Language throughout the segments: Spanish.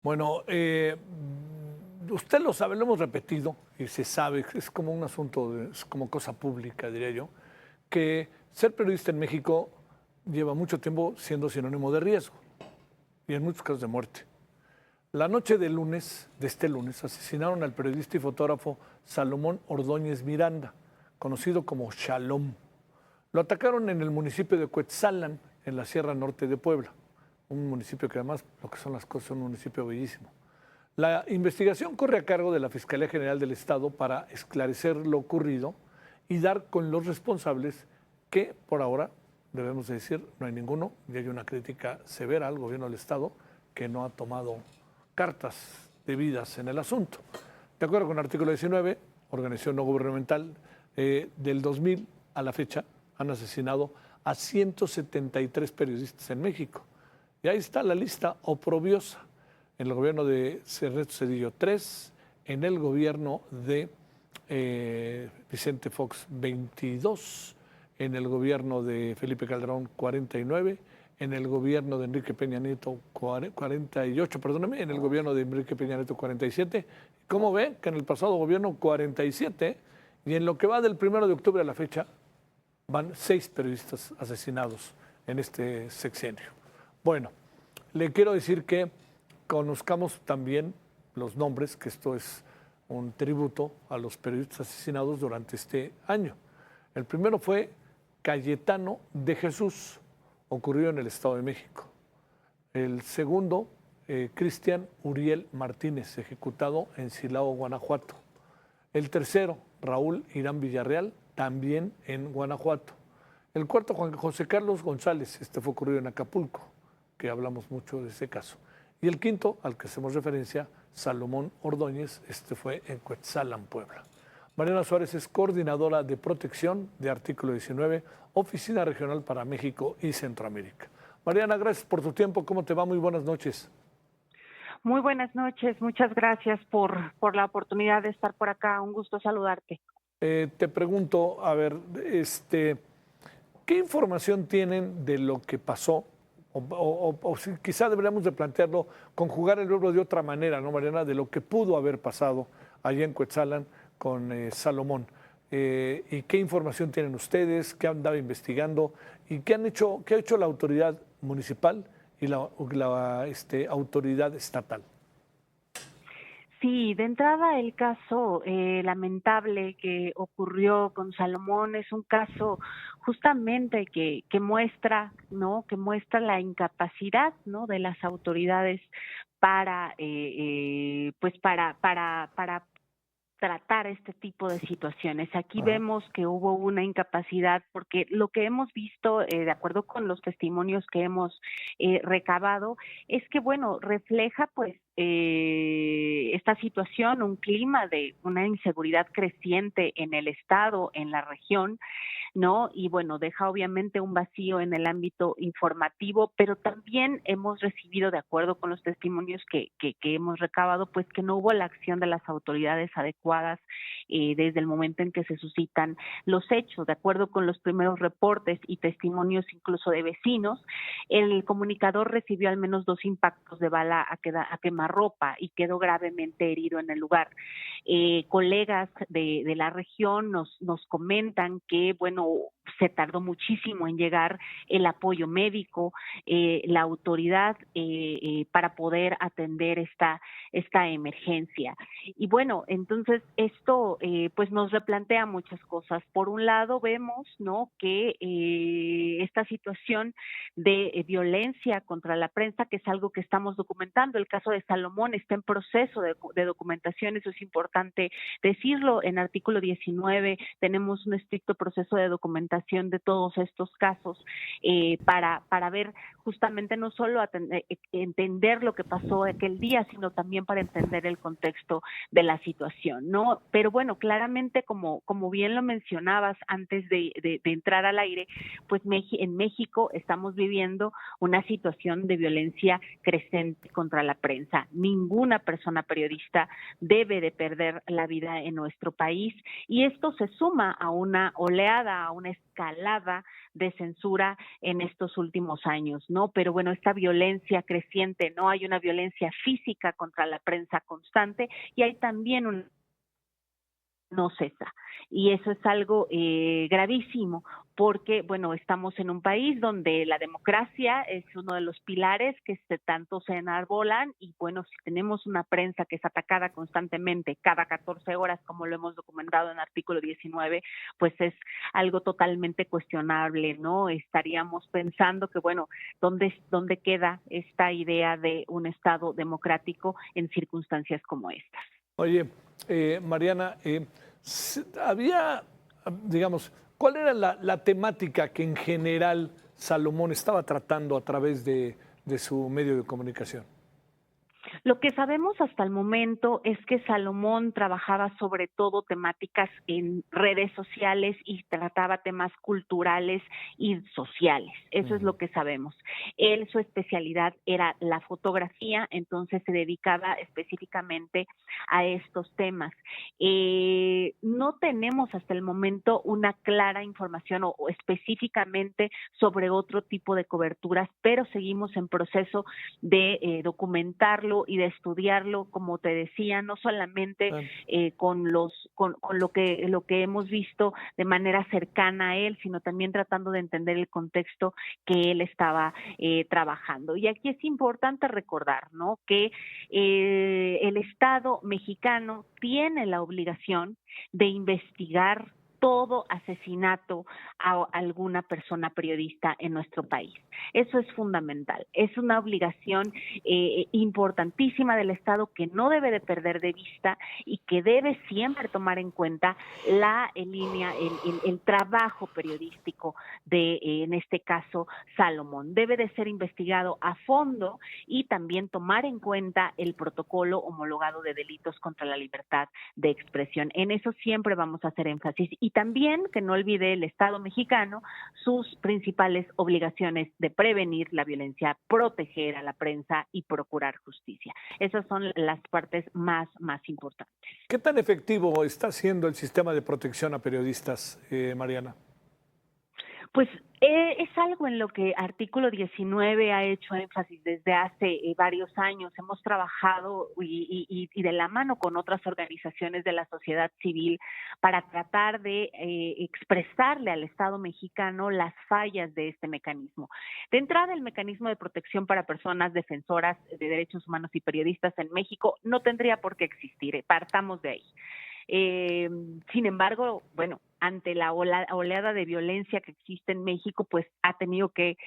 Bueno, usted lo sabe, lo hemos repetido y se sabe, es como un asunto, es como cosa pública, diría yo, que ser periodista en México lleva mucho tiempo siendo sinónimo de riesgo y en muchos casos de muerte. La noche de lunes, de este lunes, asesinaron al periodista y fotógrafo Salomón Ordóñez Miranda, conocido como Shalom. Lo atacaron en el municipio de Cuetzalan, en la Sierra Norte de Puebla, un municipio que además, lo que son las cosas, es un municipio bellísimo. La investigación corre a cargo de la Fiscalía General del Estado para esclarecer lo ocurrido y dar con los responsables que, por ahora, debemos decir, no hay ninguno, y hay una crítica severa al gobierno del Estado que no ha tomado cartas debidas en el asunto. De acuerdo con el artículo 19, organización no gubernamental, del 2000 a la fecha han asesinado a 173 periodistas en México. Y ahí está la lista oprobiosa. En el gobierno de Ernesto Zedillo 3, en el gobierno de Vicente Fox 22, en el gobierno de Felipe Calderón 49, en el gobierno de Enrique Peña Nieto 48, perdóname, en el gobierno de Enrique Peña Nieto 47. ¿Cómo ve? Que en el pasado gobierno 47, y en lo que va del 1 de octubre a la fecha, van 6 periodistas asesinados en este sexenio. Bueno, le quiero decir que conozcamos también los nombres, que esto es un tributo a los periodistas asesinados durante este año. El primero fue Cayetano de Jesús, ocurrió en el Estado de México. El segundo, Cristian Uriel Martínez, ejecutado en Silao, Guanajuato. El tercero, Raúl Irán Villarreal, también en Guanajuato. El cuarto, Juan José Carlos González, este fue ocurrido en Acapulco, que hablamos mucho de ese caso. Y el quinto, al que hacemos referencia, Salomón Ordóñez, este fue en Cuetzalan, Puebla. Mariana Suárez es coordinadora de protección de Artículo 19, Oficina Regional para México y Centroamérica. Mariana, gracias por tu tiempo. ¿Cómo te va? Muy buenas noches. Muy buenas noches, muchas gracias por la oportunidad de estar por acá. Un gusto saludarte. Te pregunto, a ver, ¿qué información tienen de lo que pasó? O si quizá deberíamos de plantearlo, conjugar el verbo de otra manera, ¿no, Mariana? De lo que pudo haber pasado allá en Cuetzalan con Salomón. ¿Y qué información tienen ustedes? ¿Qué andaba investigando? ¿Y qué ha hecho la autoridad municipal y la autoridad estatal? Sí, de entrada el caso lamentable que ocurrió con Salomón es un caso justamente que muestra, ¿no? Que muestra la incapacidad, ¿no? De las autoridades para, pues para tratar este tipo de situaciones. Aquí Ajá. vemos que hubo una incapacidad porque lo que hemos visto, de acuerdo con los testimonios que hemos recabado, es que, bueno, refleja pues esta situación, un clima de una inseguridad creciente en el estado, en la región, ¿no? Y bueno, deja obviamente un vacío en el ámbito informativo, pero también hemos recibido, de acuerdo con los testimonios que hemos recabado, pues que no hubo la acción de las autoridades adecuadas desde el momento en que se suscitan los hechos. De acuerdo con los primeros reportes y testimonios incluso de vecinos, el comunicador recibió al menos 2 impactos de bala a quemarropa y quedó gravemente herido en el lugar. Colegas de la región nos comentan que, bueno, se tardó muchísimo en llegar el apoyo médico, la autoridad para poder atender esta emergencia. Y bueno, entonces esto pues nos replantea muchas cosas. Por un lado vemos, ¿no?, que esta situación de violencia contra la prensa, que es algo que estamos documentando, el caso de Salomón está en proceso de documentación, eso es importante decirlo. En artículo 19 tenemos un estricto proceso de documentación de todos estos casos para ver justamente no solo entender lo que pasó aquel día, sino también para entender el contexto de la situación, ¿no? Pero bueno, claramente, como bien lo mencionabas antes de entrar al aire, pues en México estamos viviendo una situación de violencia creciente contra la prensa. Ninguna persona periodista debe de perder la vida en nuestro país, y esto se suma a una oleada, a una escalada de censura en estos últimos años, ¿no? Pero bueno, esta violencia creciente, ¿no? Hay una violencia física contra la prensa constante y hay también un no cesa. Y eso es algo gravísimo porque, bueno, estamos en un país donde la democracia es uno de los pilares que tanto se enarbolan y, bueno, si tenemos una prensa que es atacada constantemente cada 14 horas, como lo hemos documentado en artículo 19, pues es algo totalmente cuestionable, ¿no? Estaríamos pensando que, bueno, ¿dónde queda esta idea de un Estado democrático en circunstancias como estas? Oye, Mariana, había, digamos, ¿cuál era la temática que en general Salomón estaba tratando a través de su medio de comunicación? Lo que sabemos hasta el momento es que Salomón trabajaba sobre todo temáticas en redes sociales y trataba temas culturales y sociales. Eso es lo que sabemos. Él, su especialidad era la fotografía, entonces se dedicaba específicamente a estos temas. No tenemos hasta el momento una clara información o específicamente sobre otro tipo de coberturas, pero seguimos en proceso de documentarlo y de estudiarlo, como te decía, no solamente con lo que hemos visto de manera cercana a él, sino también tratando de entender el contexto que él estaba trabajando. Y aquí es importante recordar, ¿no?, que el Estado mexicano tiene la obligación de investigar todo asesinato a alguna persona periodista en nuestro país. Eso es fundamental. Es una obligación importantísima del Estado que no debe de perder de vista y que debe siempre tomar en cuenta la línea, el trabajo periodístico de, en este caso, Salomón. Debe de ser investigado a fondo y también tomar en cuenta el protocolo homologado de delitos contra la libertad de expresión. En eso siempre vamos a hacer énfasis. Y también que no olvide el Estado mexicano sus principales obligaciones de prevenir la violencia, proteger a la prensa y procurar justicia. Esas son las partes más importantes. ¿Qué tan efectivo está siendo el sistema de protección a periodistas, Mariana? Pues es algo en lo que Artículo 19 ha hecho énfasis desde hace varios años. Hemos trabajado y de la mano con otras organizaciones de la sociedad civil para tratar de expresarle al Estado mexicano las fallas de este mecanismo. De entrada, el mecanismo de protección para personas defensoras de derechos humanos y periodistas en México no tendría por qué existir. Partamos de ahí. Sin embargo, bueno, ante la oleada de violencia que existe en México, pues ha tenido que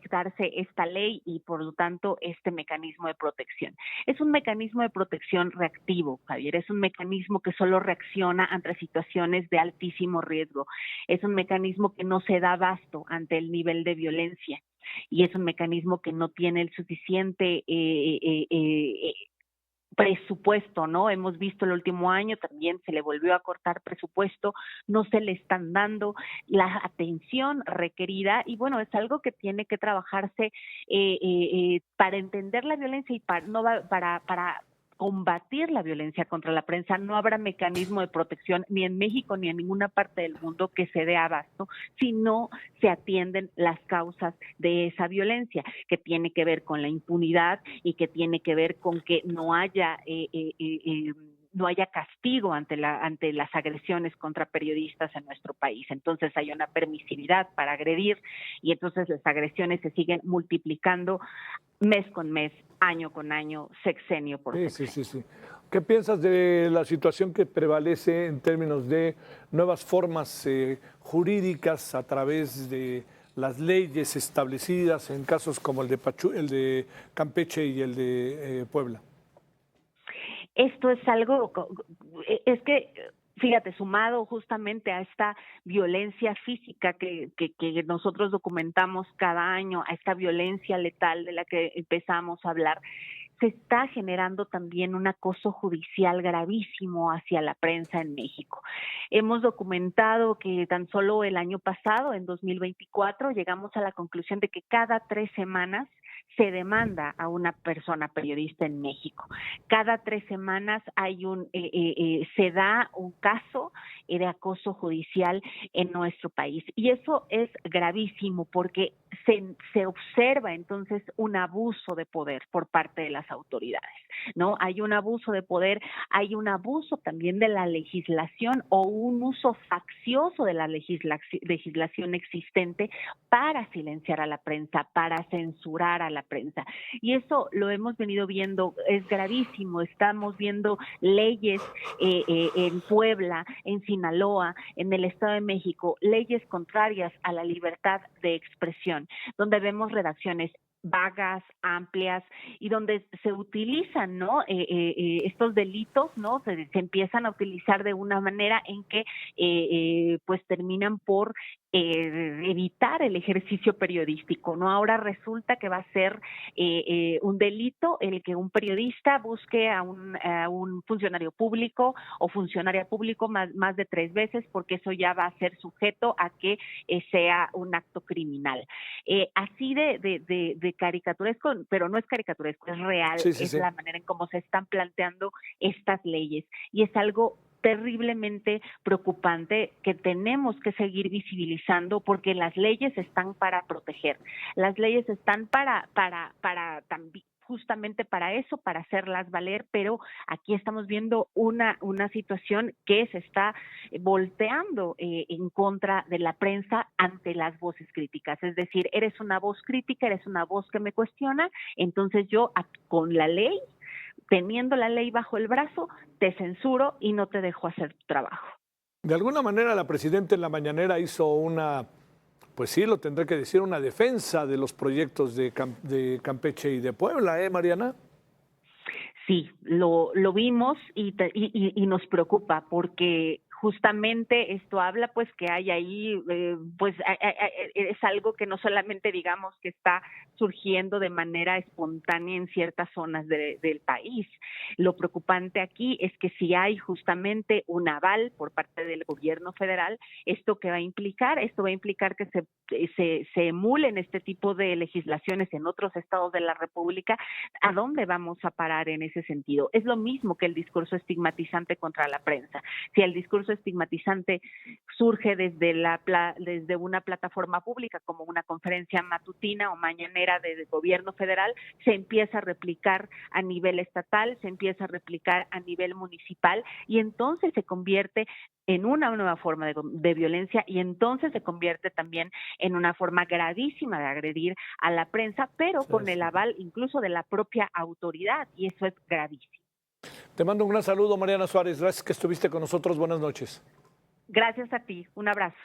darse esta ley y por lo tanto este mecanismo de protección. Es un mecanismo de protección reactivo, Javier, es un mecanismo que solo reacciona ante situaciones de altísimo riesgo, es un mecanismo que no se da abasto ante el nivel de violencia y es un mecanismo que no tiene el suficiente presupuesto, ¿no? Hemos visto el último año también se le volvió a cortar presupuesto, no se le están dando la atención requerida y bueno, es algo que tiene que trabajarse para entender la violencia y para combatir la violencia contra la prensa. No habrá mecanismo de protección ni en México ni en ninguna parte del mundo que se dé abasto si no se atienden las causas de esa violencia, que tiene que ver con la impunidad y que tiene que ver con que no haya castigo ante las agresiones contra periodistas en nuestro país. Entonces hay una permisividad para agredir y entonces las agresiones se siguen multiplicando mes con mes, año con año, sexenio por sexenio. Sí. ¿Qué piensas de la situación que prevalece en términos de nuevas formas jurídicas a través de las leyes establecidas en casos como el de Campeche y el de Puebla? Esto es algo, es que, fíjate, sumado justamente a esta violencia física que nosotros documentamos cada año, a esta violencia letal de la que empezamos a hablar, se está generando también un acoso judicial gravísimo hacia la prensa en México. Hemos documentado que tan solo el año pasado, en 2024, llegamos a la conclusión de que cada 3 semanas se demanda a una persona periodista en México. Cada 3 semanas hay se da un caso de acoso judicial en nuestro país. Y eso es gravísimo porque se observa entonces un abuso de poder por parte de las autoridades, ¿no? Hay un abuso de poder, hay un abuso también de la legislación o un uso faccioso de la legislación existente para silenciar a la prensa, para censurar a la prensa. Y eso lo hemos venido viendo, es gravísimo. Estamos viendo leyes en Puebla, en Sinaloa, en el Estado de México, leyes contrarias a la libertad de expresión, donde vemos redacciones vagas, amplias, y donde se utilizan, ¿no? Estos delitos, ¿no? Se empiezan a utilizar de una manera en que pues terminan por evitar el ejercicio periodístico, ¿no? Ahora resulta que va a ser un delito el que un periodista busque a un funcionario público o funcionaria público más de 3 veces, porque eso ya va a ser sujeto a que sea un acto criminal. Así de caricaturesco, pero no es caricaturesco, es real, Sí, sí, es sí. la manera en cómo se están planteando estas leyes. Y es algo terriblemente preocupante que tenemos que seguir visibilizando, porque las leyes están para proteger, las leyes están para también justamente para eso, para hacerlas valer, pero aquí estamos viendo una situación que se está volteando en contra de la prensa ante las voces críticas. Es decir, eres una voz crítica, eres una voz que me cuestiona, entonces yo con la ley, teniendo la ley bajo el brazo, te censuro y no te dejo hacer tu trabajo. De alguna manera la presidenta en la mañanera hizo una, pues sí, lo tendré que decir, una defensa de los proyectos de Campeche y de Puebla, Mariana? Sí, lo vimos y nos preocupa porque justamente esto habla pues que hay ahí, pues es algo que no solamente digamos que está surgiendo de manera espontánea en ciertas zonas del país. Lo preocupante aquí es que si hay justamente un aval por parte del gobierno federal, ¿esto qué va a implicar? Esto va a implicar que se emulen este tipo de legislaciones en otros estados de la República. ¿A dónde vamos a parar en ese sentido? Es lo mismo que el discurso estigmatizante contra la prensa. Si el discurso estigmatizante surge desde una plataforma pública como una conferencia matutina o mañanera del gobierno federal, se empieza a replicar a nivel estatal, se empieza a replicar a nivel municipal y entonces se convierte en una nueva forma de violencia y entonces se convierte también en una forma gravísima de agredir a la prensa, pero con el aval incluso de la propia autoridad, y eso es gravísimo. Te mando un gran saludo, Mariana Suárez. Gracias que estuviste con nosotros. Buenas noches. Gracias a ti. Un abrazo.